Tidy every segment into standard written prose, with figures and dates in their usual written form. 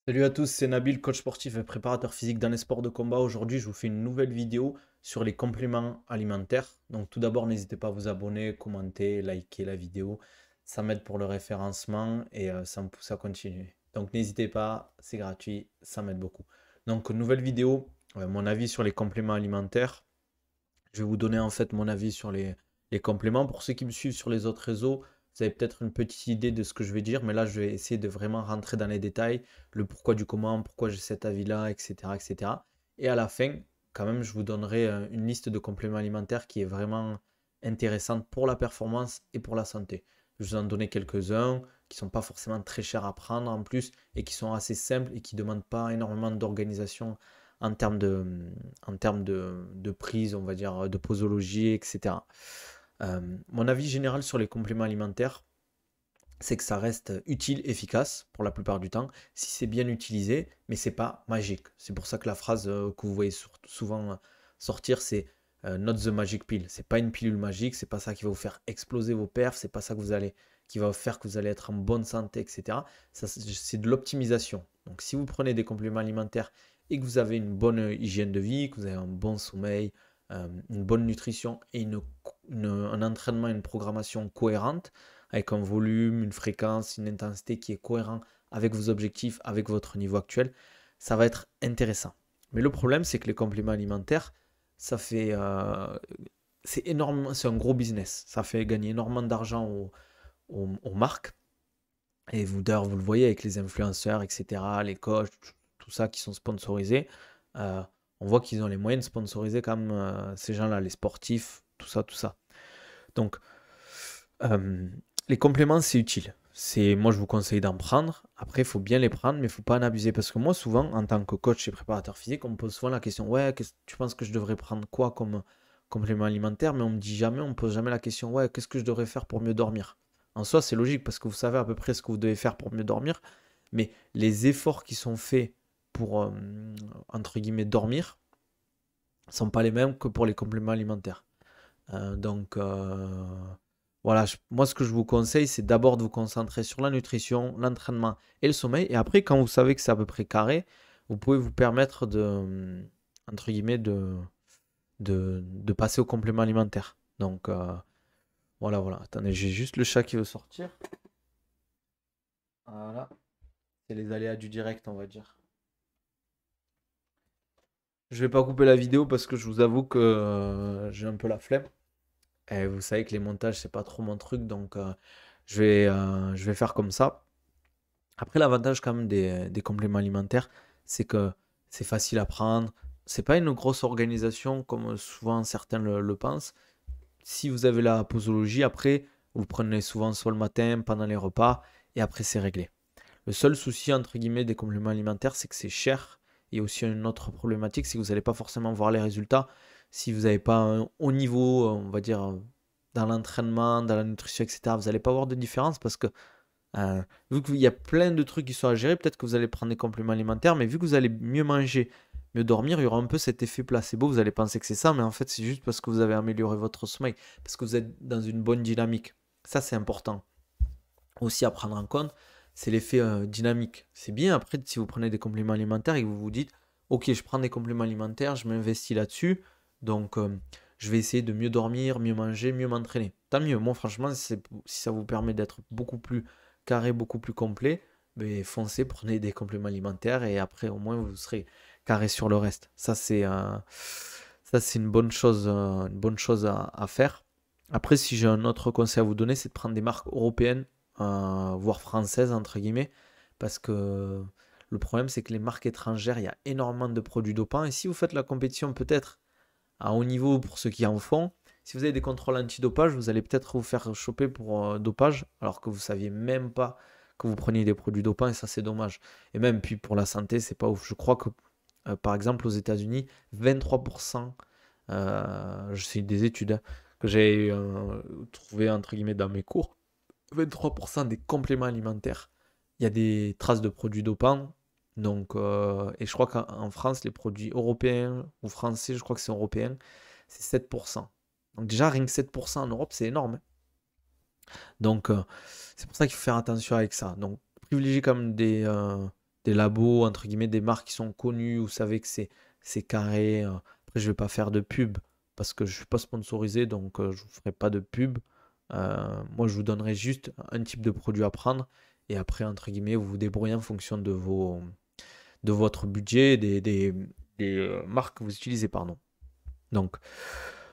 Salut à tous, c'est Nabil, coach sportif et préparateur physique dans les sports de combat. Aujourd'hui, je vous fais une nouvelle vidéo sur les compléments alimentaires. Donc tout d'abord, n'hésitez pas à vous abonner, commenter, liker la vidéo. Ça m'aide pour le référencement et ça me pousse à continuer. Donc n'hésitez pas, c'est gratuit, ça m'aide beaucoup. Donc nouvelle vidéo, mon avis sur les compléments alimentaires. Je vais vous donner en fait mon avis sur les compléments. Pour ceux qui me suivent sur les autres réseaux, vous avez peut-être une petite idée de ce que je vais dire, mais là, je vais essayer de vraiment rentrer dans les détails, le pourquoi du comment, pourquoi j'ai cet avis-là, etc., etc. Et cetera. Et à la fin, quand même, je vous donnerai une liste de compléments alimentaires qui est vraiment intéressante pour la performance et pour la santé. Je vais vous en donner quelques-uns qui ne sont pas forcément très chers à prendre en plus et qui sont assez simples et qui ne demandent pas énormément d'organisation en termes de prise, on va dire, de posologie, etc. Mon avis général sur les compléments alimentaires, c'est que ça reste utile, efficace pour la plupart du temps, si c'est bien utilisé, mais c'est pas magique. C'est pour ça que la phrase que vous voyez souvent sortir, c'est not the magic pill. C'est pas une pilule magique, c'est pas ça qui va vous faire exploser vos perfs, c'est pas ça qui va faire que vous allez être en bonne santé, etc. Ça, c'est de l'optimisation. Donc si vous prenez des compléments alimentaires et que vous avez une bonne hygiène de vie, que vous avez un bon sommeil, une bonne nutrition et un entraînement, une programmation cohérente, avec un volume, une fréquence, une intensité qui est cohérent avec vos objectifs, avec votre niveau actuel, ça va être intéressant. Mais le problème, c'est que les compléments alimentaires, ça fait, c'est énorme, c'est un gros business. Ça fait gagner énormément d'argent aux marques. Et vous, d'ailleurs, vous le voyez avec les influenceurs, etc., les coachs, tout ça qui sont sponsorisés. Euh, on voit qu'ils ont les moyens de sponsoriser comme ces gens-là, les sportifs, tout ça, tout ça. Donc, euh, les compléments, c'est utile. Moi, je vous conseille d'en prendre. Après, il faut bien les prendre, mais il ne faut pas en abuser. Parce que moi, souvent, en tant que coach et préparateur physique, on me pose souvent la question, ouais, tu penses que je devrais prendre quoi comme complément alimentaire? Mais on me dit jamais, on me pose jamais la question, ouais, qu'est-ce que je devrais faire pour mieux dormir? En soi, c'est logique parce que vous savez à peu près ce que vous devez faire pour mieux dormir. Mais les efforts qui sont faits pour, entre guillemets, dormir, ne sont pas les mêmes que pour les compléments alimentaires. Donc, voilà, moi ce que je vous conseille, c'est d'abord de vous concentrer sur la nutrition, l'entraînement et le sommeil. Et après, quand vous savez que c'est à peu près carré, vous pouvez vous permettre entre guillemets, de passer au complément alimentaire. Donc, voilà, voilà. Attendez, j'ai juste le chat qui veut sortir. Voilà, c'est les aléas du direct, on va dire. Je vais pas couper la vidéo parce que je vous avoue que j'ai un peu la flemme. Et vous savez que les montages, c'est pas trop mon truc, donc je vais faire comme ça. Après, l'avantage quand même des compléments alimentaires, c'est que c'est facile à prendre. C'est pas une grosse organisation comme souvent certains le pensent. Si vous avez la posologie, après, vous prenez souvent soit le matin, pendant les repas, et après c'est réglé. Le seul souci, entre guillemets, des compléments alimentaires, c'est que c'est cher. Et aussi une autre problématique, c'est que vous n'allez pas forcément voir les résultats si vous n'avez pas un haut niveau, on va dire, dans l'entraînement, dans la nutrition, etc. Vous n'allez pas voir de différence parce que euh, vu qu'il y a plein de trucs qui sont à gérer, peut-être que vous allez prendre des compléments alimentaires, mais vu que vous allez mieux manger, mieux dormir, il y aura un peu cet effet placebo. Vous allez penser que c'est ça, mais en fait, c'est juste parce que vous avez amélioré votre sommeil, parce que vous êtes dans une bonne dynamique. Ça, c'est important aussi à prendre en compte, c'est l'effet dynamique. C'est bien après si vous prenez des compléments alimentaires et que vous vous dites, ok, je prends des compléments alimentaires, je m'investis là-dessus, donc je vais essayer de mieux dormir, mieux manger, mieux m'entraîner. Tant mieux, moi franchement, si ça vous permet d'être beaucoup plus carré, beaucoup plus complet, ben, foncez, prenez des compléments alimentaires et après au moins vous serez carré sur le reste. Ça, c'est une bonne chose à faire. Après, si j'ai un autre conseil à vous donner, c'est de prendre des marques européennes, voire françaises, entre guillemets, parce que le problème, c'est que les marques étrangères, il y a énormément de produits dopants. Et si vous faites la compétition, peut-être à haut niveau pour ceux qui en font, si vous avez des contrôles antidopage, vous allez peut-être vous faire choper pour dopage, alors que vous saviez même pas que vous preniez des produits dopants, et ça, c'est dommage. Et même, puis pour la santé, c'est pas ouf. Je crois que, par exemple, aux États-Unis, 23%, je sais des études hein, que j'ai trouvées, entre guillemets, dans mes cours, 23% des compléments alimentaires, il y a des traces de produits dopants. Donc, et je crois qu'en France, les produits européens ou français, je crois que c'est européen, c'est 7%. Donc déjà, rien que 7% en Europe, c'est énorme, hein. Donc, c'est pour ça qu'il faut faire attention avec ça. Donc, privilégiez quand même des des labos, entre guillemets, des marques qui sont connues, vous savez que c'est carré. Après, je vais pas faire de pub parce que je suis pas sponsorisé, donc je vous ferai pas de pub. Moi, je vous donnerai juste un type de produit à prendre et après, entre guillemets, vous vous débrouillez en fonction de votre budget, des marques que vous utilisez, pardon. Donc,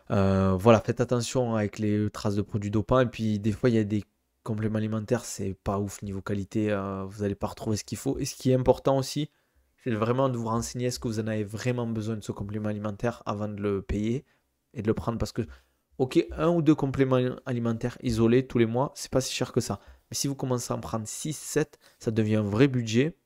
voilà, faites attention avec les traces de produits dopants. Et puis, des fois, il y a des compléments alimentaires, c'est pas ouf niveau qualité. Vous n'allez pas retrouver ce qu'il faut. Et ce qui est important aussi, c'est vraiment de vous renseigner est-ce que vous en avez vraiment besoin de ce complément alimentaire avant de le payer et de le prendre. Parce que, ok, un ou deux compléments alimentaires isolés tous les mois, c'est pas si cher que ça. Mais si vous commencez à en prendre 6 7 ça devient un vrai budget.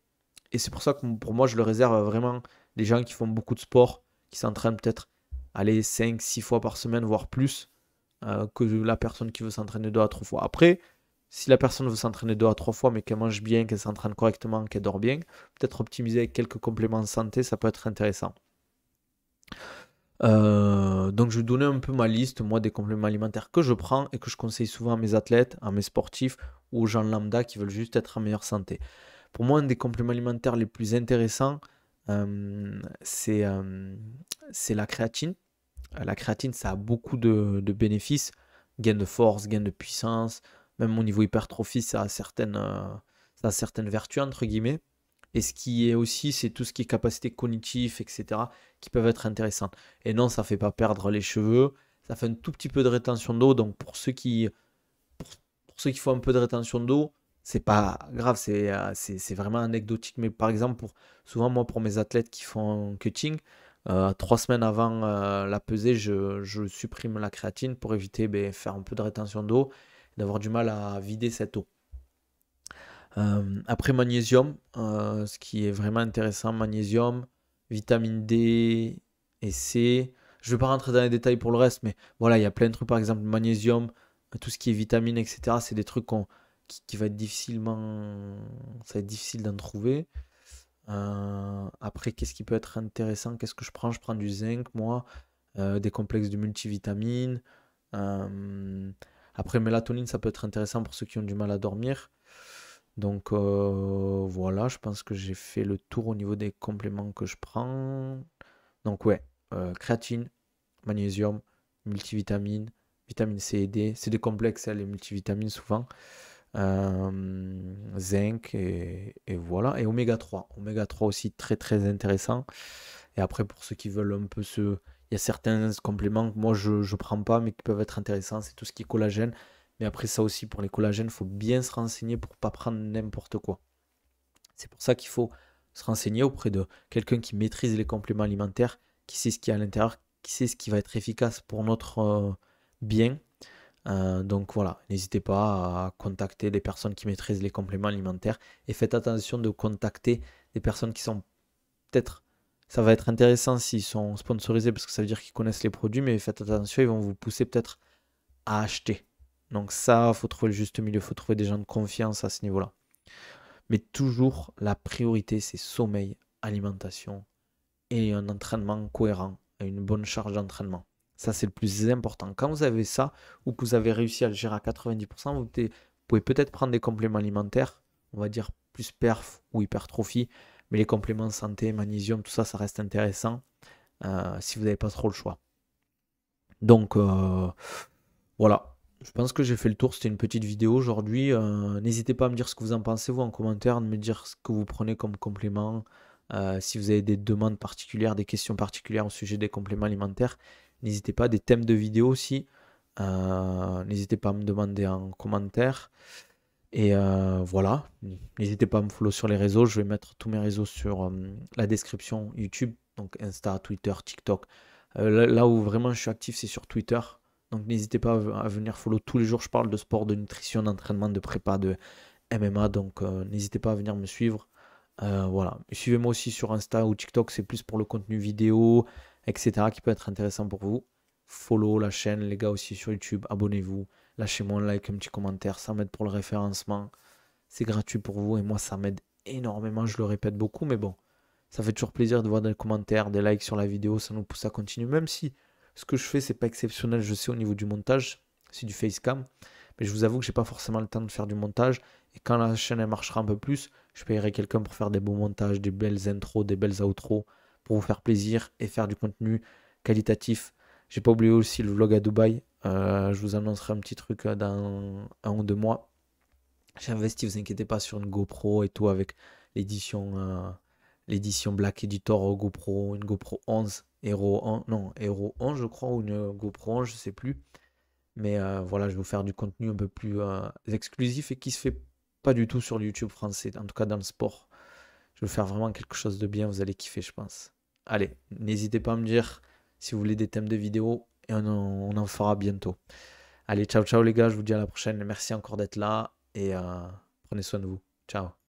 Et c'est pour ça que pour moi, je le réserve à vraiment les gens qui font beaucoup de sport, qui s'entraînent peut-être aller 5 6 fois par semaine, voire plus, que la personne qui veut s'entraîner 2 à 3 fois. Après, si la personne veut s'entraîner 2 à 3 fois, mais qu'elle mange bien, qu'elle s'entraîne correctement, qu'elle dort bien, peut-être optimiser avec quelques compléments de santé, ça peut être intéressant. Donc, je vais donner un peu ma liste, moi, des compléments alimentaires que je prends et que je conseille souvent à mes athlètes, à mes sportifs ou aux gens lambda qui veulent juste être en meilleure santé. Pour moi, un des compléments alimentaires les plus intéressants, euh, c'est euh, c'est la créatine. La créatine, ça a beaucoup de bénéfices. Gain de force, gain de puissance. Même au niveau hypertrophie, ça a certaines vertus, entre guillemets. Et ce qui est aussi, c'est tout ce qui est capacité cognitive, etc., qui peuvent être intéressantes. Et non, ça ne fait pas perdre les cheveux. Ça fait un tout petit peu de rétention d'eau. Donc, pour ceux qui font un peu de rétention d'eau, c'est pas grave, c'est vraiment anecdotique. Mais par exemple, souvent, moi, pour mes athlètes qui font un cutting, 3 semaines avant la pesée, je supprime la créatine pour éviter faire un peu de rétention d'eau, d'avoir du mal à vider cette eau. Après magnésium, ce qui est vraiment intéressant, magnésium, vitamine D et C. Je ne vais pas rentrer dans les détails pour le reste, mais voilà, il y a plein de trucs, par exemple magnésium, tout ce qui est vitamine, etc. C'est des trucs qui va être ça va être difficile d'en trouver. Après, qu'est-ce qui peut être intéressant? Qu'est-ce que je prends? Je prends du zinc, moi, des complexes de multivitamines. Euh, Après, mélatonine, ça peut être intéressant pour ceux qui ont du mal à dormir. Donc voilà, je pense que j'ai fait le tour au niveau des compléments que je prends. Donc ouais, créatine, magnésium, multivitamines, vitamine C et D. C'est des complexes, hein, les multivitamines souvent. Zinc et voilà. Et oméga 3. Oméga 3 aussi très très intéressant. Et après pour ceux qui veulent un peu Il y a certains compléments que moi je ne prends pas mais qui peuvent être intéressants. C'est tout ce qui est collagène. Mais après ça aussi pour les collagènes, il faut bien se renseigner pour ne pas prendre n'importe quoi. C'est pour ça qu'il faut se renseigner auprès de quelqu'un qui maîtrise les compléments alimentaires, qui sait ce qu'il y a à l'intérieur, qui sait ce qui va être efficace pour notre bien. Donc voilà, n'hésitez pas à contacter des personnes qui maîtrisent les compléments alimentaires et faites attention de contacter des personnes qui sont peut-être, ça va être intéressant s'ils sont sponsorisés parce que ça veut dire qu'ils connaissent les produits, mais faites attention, ils vont vous pousser peut-être à acheter. Donc ça, il faut trouver le juste milieu, il faut trouver des gens de confiance à ce niveau-là. Mais toujours, la priorité, c'est sommeil, alimentation et un entraînement cohérent et une bonne charge d'entraînement. Ça, c'est le plus important. Quand vous avez ça, ou que vous avez réussi à le gérer à 90%, vous pouvez peut-être prendre des compléments alimentaires, on va dire plus perf ou hypertrophie, mais les compléments santé, magnésium, tout ça, ça reste intéressant si vous n'avez pas trop le choix. Donc, voilà. Je pense que j'ai fait le tour. C'était une petite vidéo aujourd'hui. N'hésitez pas à me dire ce que vous en pensez, vous, en commentaire, de me dire ce que vous prenez comme complément. Si vous avez des demandes particulières, des questions particulières au sujet des compléments alimentaires, n'hésitez pas. Des thèmes de vidéo aussi. N'hésitez pas à me demander en commentaire. Et voilà. N'hésitez pas à me follow sur les réseaux. Je vais mettre tous mes réseaux sur la description YouTube. Donc Insta, Twitter, TikTok. Là où vraiment je suis actif, c'est sur Twitter. Donc n'hésitez pas à venir follow tous les jours. Je parle de sport, de nutrition, d'entraînement, de prépa, de MMA. Donc n'hésitez pas à venir me suivre. Voilà. Suivez-moi aussi sur Insta ou TikTok. C'est plus pour le contenu vidéo, etc. qui peut être intéressant pour vous. Follow la chaîne, les gars aussi sur YouTube. Abonnez-vous. Lâchez-moi un like, un petit commentaire. Ça m'aide pour le référencement. C'est gratuit pour vous et moi ça m'aide énormément. Je le répète beaucoup, mais bon. Ça fait toujours plaisir de voir des commentaires, des likes sur la vidéo. Ça nous pousse à continuer. Même si ce que je fais, c'est pas exceptionnel, je sais, au niveau du montage, c'est du facecam. Mais je vous avoue que j'ai pas forcément le temps de faire du montage. Et quand la chaîne elle marchera un peu plus, je payerai quelqu'un pour faire des beaux montages, des belles intros, des belles outros, pour vous faire plaisir et faire du contenu qualitatif. J'ai pas oublié aussi le vlog à Dubaï. Je vous annoncerai un petit truc dans 1 ou 2 mois. J'ai investi, vous inquiétez pas, sur une GoPro et tout avec l'édition Black Editor GoPro, une GoPro 11, Hero 11, non, Hero 11 je crois, ou une GoPro 11, je sais plus. Mais voilà, je vais vous faire du contenu un peu plus exclusif et qui se fait pas du tout sur le YouTube français, en tout cas dans le sport. Je vais vous faire vraiment quelque chose de bien, vous allez kiffer, je pense. Allez, n'hésitez pas à me dire si vous voulez des thèmes de vidéos et on en fera bientôt. Allez, ciao, ciao les gars, je vous dis à la prochaine. Merci encore d'être là et prenez soin de vous. Ciao.